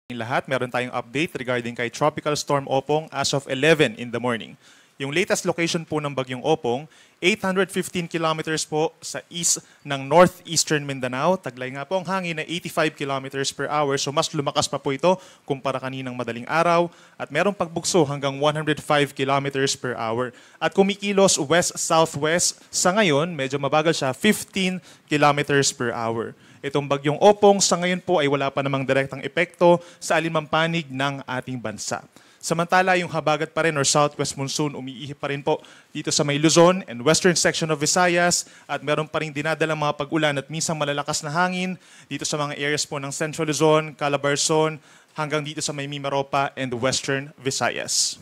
Lahat, meron tayong update regarding kay Tropical Storm Opong as of 11 in the morning. Yung latest location po ng bagyong Opong, 815 kilometers po sa east ng northeastern Mindanao. Taglay nga po ang hangin na 85 kilometers per hour, so mas lumakas pa po ito kumpara kaninang madaling araw. At merong pagbugso hanggang 105 kilometers per hour. At kumikilos west-southwest, sa ngayon medyo mabagal siya, 15 kilometers per hour. Itong bagyong Opong sa ngayon po ay wala pa namang direktang epekto sa alinmang panig ng ating bansa. Samantala, yung habagat pa rin or southwest monsoon umiihip pa rin po dito sa may Luzon and western section of Visayas at meron pa rin dinadalang mga pag-ulan at minsan malalakas na hangin dito sa mga areas po ng Central Luzon, Calabarzon, hanggang dito sa may Mimaropa and western Visayas.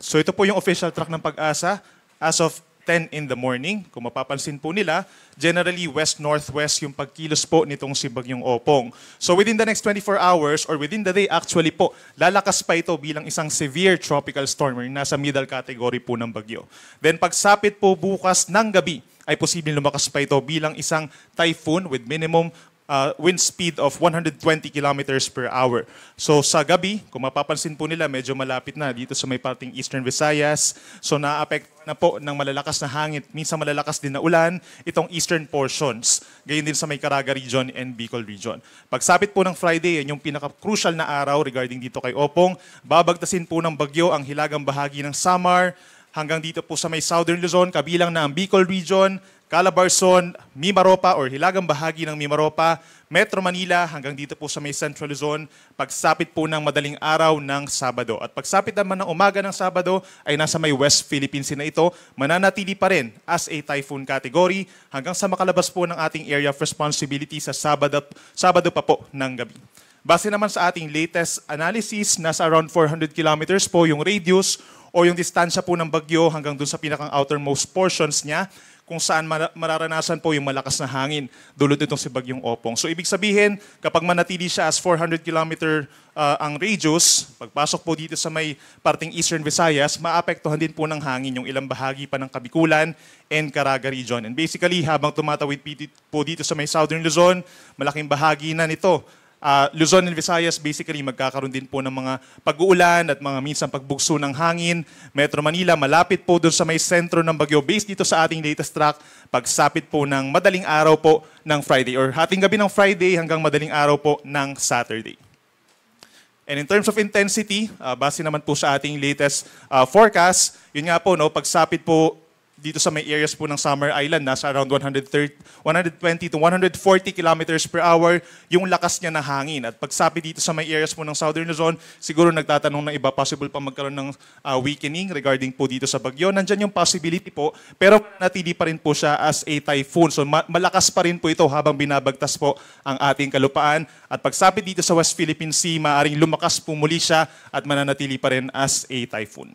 So ito po yung official track ng Pag-asa as of 10 in the morning. Kung mapapansin po nila, generally west-northwest yung pagkilos po nitong si Bagyong Opong. So within the next 24 hours or within the day actually po, lalakas pa ito bilang isang severe tropical storm or nasa middle category po ng bagyo. Then pagsapit po bukas ng gabi, ay posibleng lumakas pa ito bilang isang typhoon with minimum wind speed of 120 kilometers per hour. So sa gabi, kung mapapansin po nila, medyo malapit na dito sa may parting Eastern Visayas. So na-apektuhan na po ng malalakas na hangin, minsan malalakas din na ulan, itong eastern portions. Gayon din sa may Caraga region and Bicol region. Pagsapit po ng Friday, yan yung pinaka-crucial na araw regarding dito kay Opong. Babagtasin po ng bagyo ang hilagang bahagi ng Samar, hanggang dito po sa may Southern Luzon, kabilang na ang Bicol region, Calabarzon, Mimaropa or hilagang bahagi ng Mimaropa, Metro Manila hanggang dito po sa may Central Luzon, pagsapit po ng madaling araw ng Sabado. At pagsapit naman ng umaga ng Sabado ay nasa may West Philippines na ito, mananatili pa rin as a typhoon category hanggang sa makalabas po ng ating area of responsibility sa Sabado pa po ng gabi. Base naman sa ating latest analysis, nasa around 400 kilometers po yung radius o yung distansya po ng bagyo hanggang dun sa pinakang outermost portions niya, kung saan mararanasan po yung malakas na hangin dulot itong si Bagyong Opong. So ibig sabihin, kapag manatili siya as 400 kilometer ang radius, pagpasok po dito sa may parting Eastern Visayas, maapektuhan din po ng hangin yung ilang bahagi pa ng Kabikulan and Caraga region. And basically, habang tumatawid po dito sa may Southern Luzon, malaking bahagi na nito Luzon and Visayas, basically magkakaroon din po ng mga pag-uulan at mga minsan pagbugso ng hangin. Metro Manila, malapit po doon sa may sentro ng bagyo. Based dito sa ating latest track, pagsapit po ng madaling araw po ng Friday or hating gabi ng Friday hanggang madaling araw po ng Saturday. And in terms of intensity, base naman po sa ating latest forecast, yun nga po, no, pagsapit po dito sa may areas po ng Summer Island, nasa around 120 to 140 kilometers per hour yung lakas niya na hangin. At pagsapi dito sa may areas po ng Southern Luzon, siguro nagtatanong ng iba, possible pa magkaroon ng weakening regarding po dito sa bagyo. Nandyan yung possibility po, pero natili pa rin po siya as a typhoon. So malakas pa rin po ito habang binabagtas po ang ating kalupaan. At pagsapi dito sa West Philippine Sea, maaaring lumakas po muli siya at mananatili pa rin as a typhoon.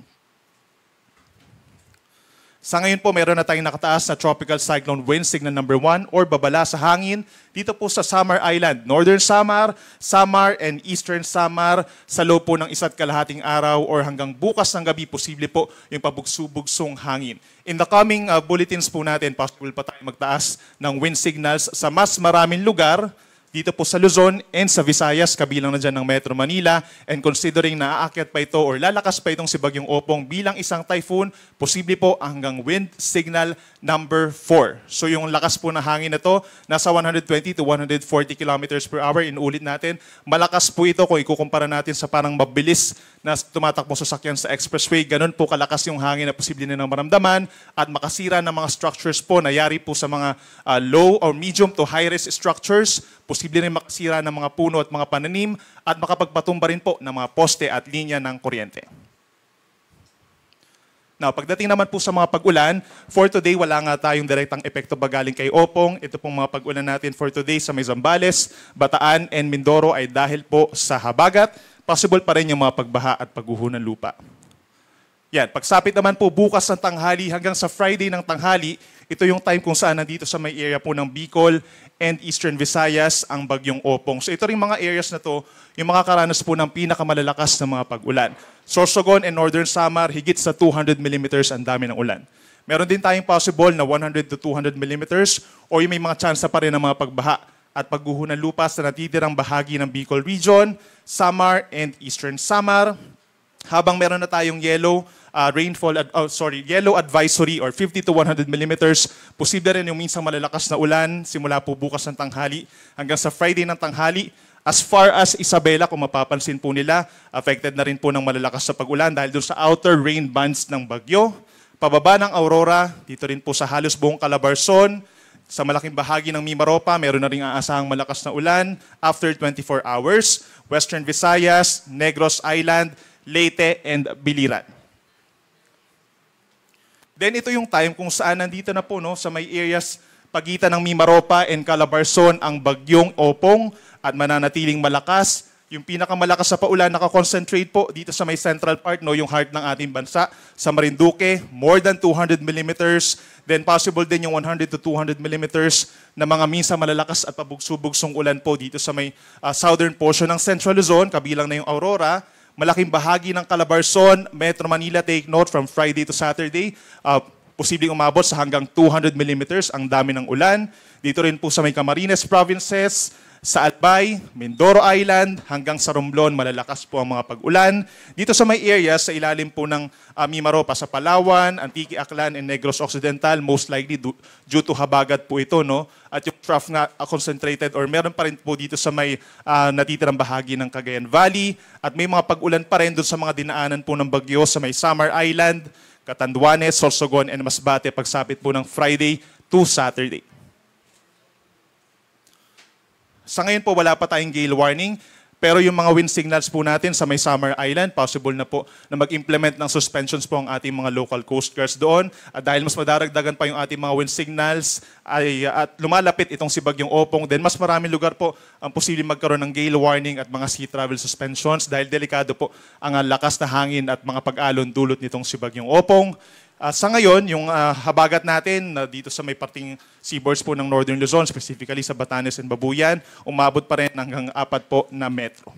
Sa ngayon po, meron na tayong nakataas na Tropical Cyclone Wind Signal number 1 or babala sa hangin dito po sa Samar Island. Northern Samar, Samar and Eastern Samar sa loob po ng 1.5 araw or hanggang bukas ng gabi, posible po yung pabugso-bugsong hangin. In the coming bulletins po natin, possible pa tayo magtaas ng wind signals sa mas maraming lugar dito po sa Luzon and sa Visayas, kabilang na dyan ng Metro Manila. And considering na aakyat pa ito or lalakas pa itong si Bagyong Opong bilang isang typhoon, posible po hanggang wind signal number 4. So yung lakas po na hangin na to, nasa 120 to 140 kilometers per hour. Inuulit natin, malakas po ito kung ikukumpara natin sa parang mabilis na tumatakbong sasakyan sa expressway. Ganun po kalakas yung hangin na posible na ng maramdaman at makasira ng mga structures po na yari po sa mga low or medium to high-risk structures. Posible rin makasira ng mga puno at mga pananim at makapagpatumba rin po ng mga poste at linya ng kuryente. Now, pagdating naman po sa mga pag-ulan, for today wala nga tayong direktang epekto ba galing kay Opong. Ito pong mga pag-ulan natin for today sa may Zambales, Bataan and Mindoro ay dahil po sa habagat. Possible pa rin yung mga pagbaha at pagguho ng lupa. Yan, pagsapit naman po bukas ng tanghali hanggang sa Friday ng tanghali, ito yung time kung saan nandito sa may area po ng Bicol and Eastern Visayas ang Bagyong Opong. So ito rin mga areas na to, yung makakaranas po ng pinakamalalakas na mga pag-ulan. Sorsogon and Northern Samar, higit sa 200 millimeters ang dami ng ulan. Meron din tayong possible na 100 to 200 millimeters o yung may mga chance pa rin ng mga pagbaha at pagguho ng lupa sa natitirang bahagi ng Bicol Region, Samar, and Eastern Samar. Habang meron na tayong yellow yellow advisory or 50 to 100 millimeters, posible rin yung minsang malalakas na ulan simula po bukas ng tanghali hanggang sa Friday ng tanghali. As far as Isabela, kung mapapansin po nila, affected na rin po ng malalakas sa pag-ulan dahil doon sa outer rain bands ng bagyo. Pababa ng Aurora, dito rin po sa halos buong Calabarzon, sa malaking bahagi ng Mimaropa, meron na rin aasahang malakas na ulan after 24 hours. Western Visayas, Negros Island, Leyte, and Biliran. Then ito yung time kung saan nandito na po sa may areas pagitan ng Mimaropa and Calabarzon ang bagyong Opong at mananatiling malakas. Yung pinakamalakas sa paulan nakakoncentrate po dito sa may central part, yung heart ng ating bansa, sa Marinduque, more than 200 millimeters. Then possible din yung 100 to 200 millimeters na mga minsan malalakas at pabugso-bugsong ulan po dito sa may southern portion ng Central Luzon, kabilang na yung Aurora. Malaking bahagi ng Calabarzon, Metro Manila, take note from Friday to Saturday, posibleng umabot sa hanggang 200 millimeters ang dami ng ulan. Dito rin po sa may Camarines Provinces, sa Albay, Mindoro Island, hanggang sa Romblon, malalakas po ang mga pag-ulan. Dito sa may areas, sa ilalim po ng Mimaropa, sa Palawan, Antique, Aklan, and Negros Occidental, most likely due to habagat po ito. At yung trough nga concentrated or meron pa rin po dito sa may natitirang bahagi ng Cagayan Valley. At may mga pag-ulan pa rin doon sa mga dinaanan po ng bagyo sa may Samar Island, Catanduanes, Sorsogon, and Masbate, pagsapit po ng Friday to Saturday. Sa ngayon po, wala pa tayong gale warning, pero yung mga wind signals po natin sa may Samar Island, possible na po na mag-implement ng suspensions po ang ating mga local coast guards doon. At dahil mas madaragdagan pa yung ating mga wind signals at lumalapit itong si Bagyong Opong, then mas maraming lugar po ang posibleng magkaroon ng gale warning at mga sea travel suspensions dahil delikado po ang lakas na hangin at mga pag-alon dulot nitong si Bagyong Opong. Sa ngayon, yung habagat natin dito sa may parting seaboards po ng Northern Luzon, specifically sa Batanes and Babuyan, umabot pa rin hanggang 4 po na metro.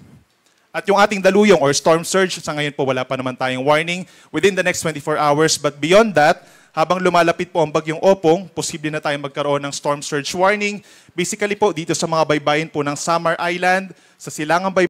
At yung ating daluyong or storm surge, sa ngayon po wala pa naman tayong warning within the next 24 hours. But beyond that, habang lumalapit po ang Bagyong Opong, posible na tayong magkaroon ng storm surge warning. Basically po dito sa mga baybayin po ng Samar Island, sa Silangang Baybayin,